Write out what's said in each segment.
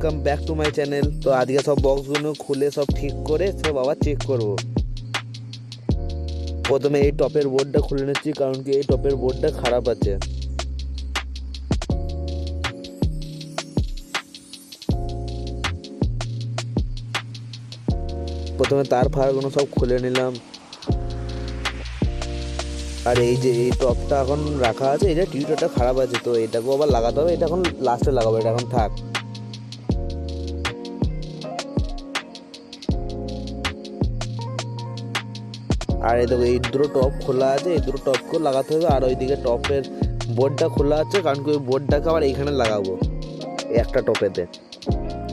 Welcome back to my channel. তো আজকে সব বক্সগুলো খুলে সব ঠিক করে সব আবার চেক করব। প্রথমে এই টপের বোর্ডটা খুলে নিচ্ছি, কারণ কি এই টপের বোর্ডটা খারাপ আছে। প্রথমে তার ফারগুলো সব খুলে নিলাম। আর এই যে এই টপটা এখন রাখা আছে, এটা টিউটারটা খারাপ আছে, তো এটাকেও আবার লাগাতে হবে। এটা এখন লাস্টে লাগাবো, এটা এখন থাক। আর এই দেখো এই দুটো টপ খোলা আছে, এই দুটো টপকেও লাগাতে হবে। আর ওইদিকে টপের বোর্ডটা খোলা আছে, কারণ কি ওই বোর্ডটাকে আবার এইখানে লাগাবো একটা টপেতে।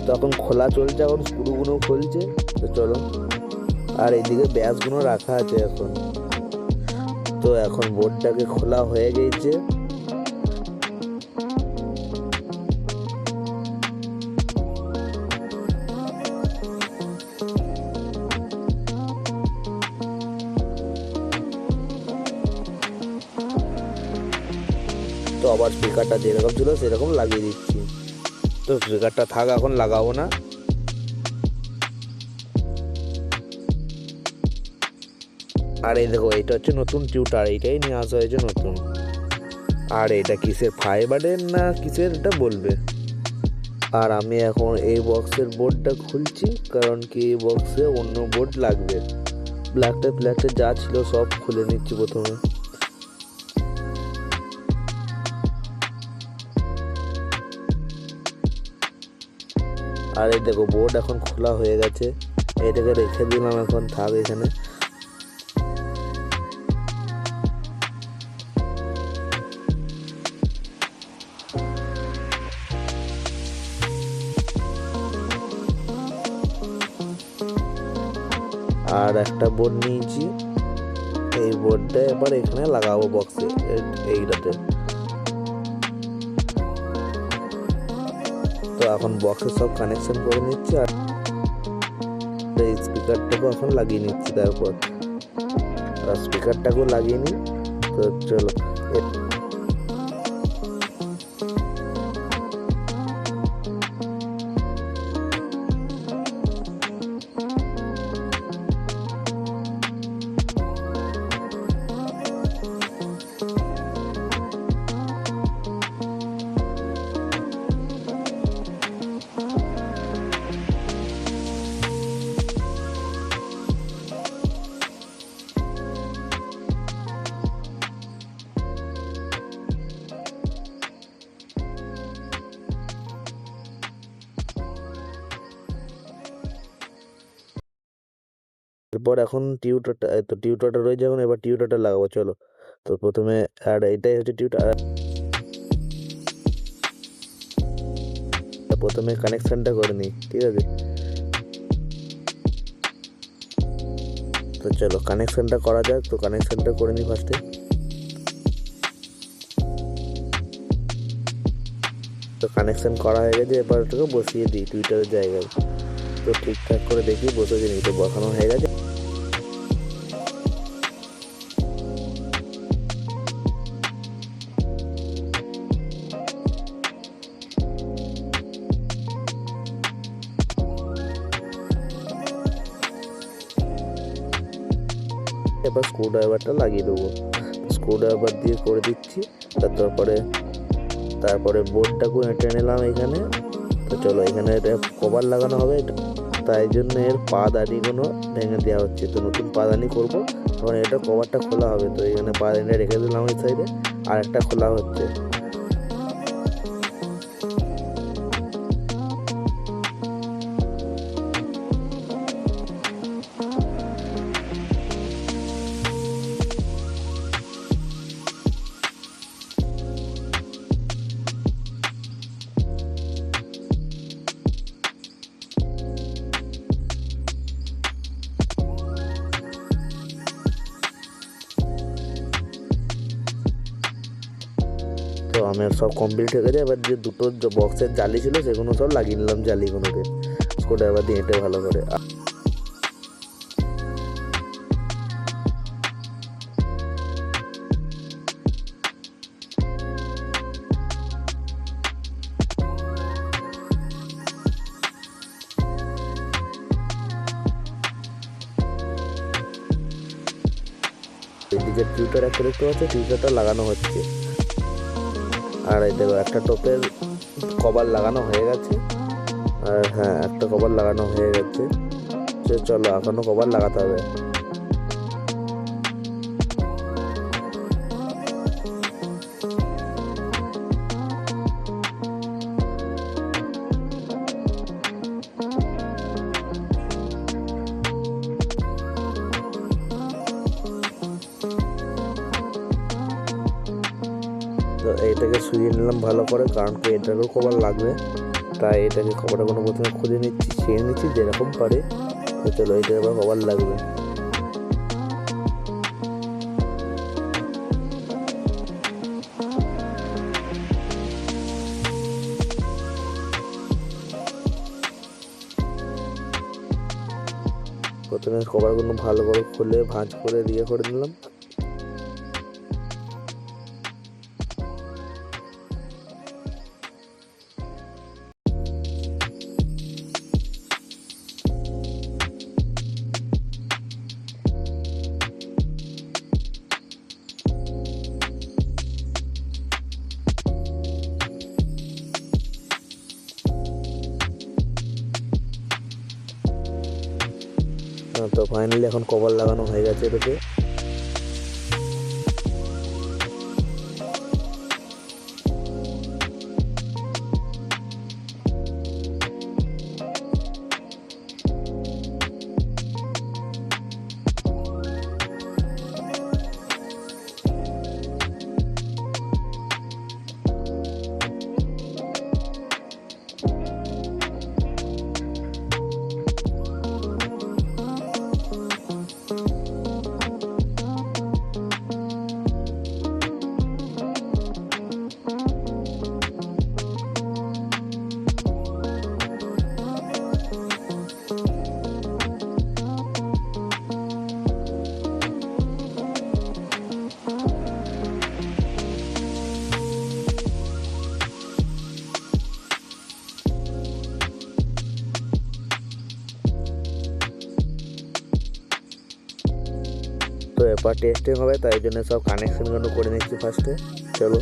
তো এখন খোলা চলছে, এখন স্ক্রুগুলো খুলছে। তো চলো। আর এইদিকে ব্যাসগুলো রাখা আছে এখন। তো এখন বোর্ডটাকে খোলা হয়ে গেছে। তো আবার স্পিকারটা যেরকম ছিল সেরকম লাগিয়ে দিচ্ছি। তো স্পিকারটা থাক, এখন লাগাবো না। আর এই দেখো এটা হচ্ছে নতুন টিউটার, এইটাই নিয়ে আসা হয়েছে নতুন। আর এটা কিসের ফাইবারের না কিসের এটা বলবে। আর আমি এখন এই বক্সের বোর্ডটা খুলছি, কারণ কি এই বক্সে অন্য বোর্ড লাগবে। ব্ল্যাকটা যা ছিল সব খুলে নিচ্ছি প্রথমে। আর এই দেখো বোর্ড এখন খোলা হয়ে গেছে, এটাকে রেখে দিলাম, এখন থাক এখানে। আর একটা বোর্ড নিয়েছি, এই বোর্ডটা এবার এখানে লাগাবো বক্সে, এইটাতে। তো এখন বক্সে সব কানেকশন করে নিচ্ছি। আর এই স্পিকারটাকেও এখন লাগিয়ে নিচ্ছি। তারপর স্পিকারটাকেও লাগিয়ে নিই। তো চলো। এরপর এখন টিউটারটা রয়েছে, এখন এবার টিউটারটা লাগাবো। চলো। তো প্রথমে আর এটাই হচ্ছে টিউটার। প্রথমে কানেকশনটা করে নিই, ঠিক আছে। তো চলো কানেকশনটা করা যাক। তো কানেকশনটা করে নিই ফার্স্টে। তো কানেকশন করা হয়ে গেছে, এবার ওটাকে বসিয়ে দিই টুইটারের জায়গায়। তো ঠিকঠাক করে দেখি বসেছে নি। তো বসানো হয়ে গেছে। এবার স্ক্রুড্রাইভারটা লাগিয়ে দেবো। স্ক্রুড্রাইভার দিয়ে করে দিচ্ছি। তারপরে বোর্ডটাকে টেনে নিলাম এখানে। তো চলো, এখানে এটা কভার লাগানো হবে, তাই জন্য এর পাদানিগুলো ভেঙে দেওয়া হচ্ছে। তো নতুন পাদানি করবো, তখন এটা কভারটা খোলা হবে। তো এখানে পাদানিটা রেখে দিলাম এই সাইডে, আর একটা খোলা হচ্ছে। তো আমার সব কমপ্লিট হয়ে গেছে। এবার যে দুটো বক্সের জালি ছিল সেগুলো সব লাগিয়ে নিলাম, জালিগুলোকে স্ক্রুড্রাইভার দিয়ে এঁটে ভালো করে। যে টিউটার একটা দেখতে পাচ্ছ, টিউটারটা লাগানো হচ্ছে। আর এই দেখো একটা টপের কভার লাগানো হয়ে গেছে। আর হ্যাঁ, একটা কভার লাগানো হয়ে গেছে। চলো এখনো কভার লাগাতে হবে। তো এইটাকে শুয়ে নিলাম ভালো করে, কারণ কি এটারও কভার লাগবে। তাই এটাকে কভারটা কোনো প্রথমে খুলে নিচ্ছি, ছেড়ে নিচ্ছি যেরকম পারে। তো চলো এটার আবার কভার লাগবে। প্রথমে কভারগুলো ভালো করে খুলে ভাঁজ করে দিয়ে করে দিলাম। তো ফাইনালি এখন কভার লাগানো হয়ে গেছে এটাকে। তো এরপর টেস্টিং হবে, তাই জন্য সব কানেকশনগুলো করে নিচ্ছি ফার্স্টে। চলো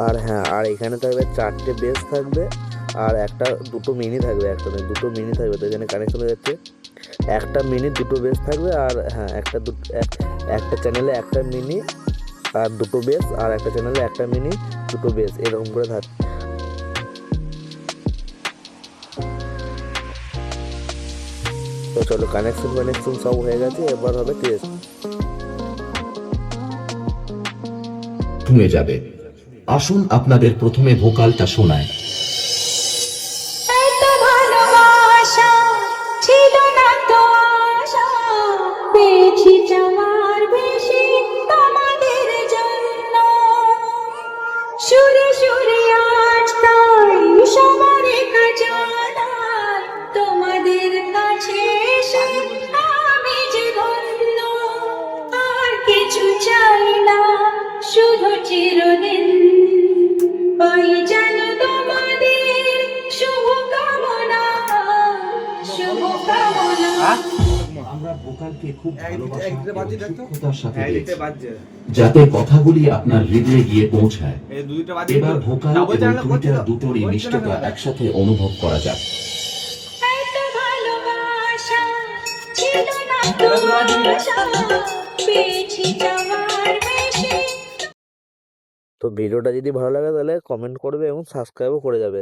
আর হ্যাঁ, আর এখানে থাকবে 4টে বেস থাকবে, আর দুটো মিনি থাকবে। একটা নয়, দুটো মিনি থাকবে। তো এখানে কানেকশন হয়ে যাচ্ছে, একটা মিনি দুটো বেস থাকবে। আর হ্যাঁ, একটা চ্যানেলে একটা মিনি আর দুটো বেস, আর একটা চ্যানেলে একটা মিনি দুটো বেস, এরকম করে থাকবে। তো চলো কানেকশন সব হয়ে গেছে, এবার হবে টেস্ট। শুনে যাবে। আসুন আপনাদের প্রথমে ভোকালটা শোনায়। এত ভালোবাসা ছিল না তো আশা, পেয়েছি চাওয়ার বেশি তোমাদের জন্য। সুরে সুরে আজ তাই সবার কাজনায়, তোমাদের কাছে এসে আমি যে ধন্য। আর কিছু চাই না, শুধু চিরদিন পাই যেন তোমাদের শুভকামনা, শুভকামনা। আমরা ভোকালকে খুব ভালোবাসা এবং সূক্ষ্মতার সাথে দিয়েছি, যাতে কথাগুলি আপনার হৃদয়ে গিয়ে পৌঁছায়। এবার ভোকাল এবং টুইটার দুটোরই মিষ্টতা একসাথে অনুভব করা যাক। এত ভালোবাসা ছিল না তো আশা, পেয়েছি চাওয়ার বেশি। তো ভিডিওটা যদি ভালো লাগে তাহলে কমেন্ট করবে এবং সাবস্ক্রাইবও করে যাবে।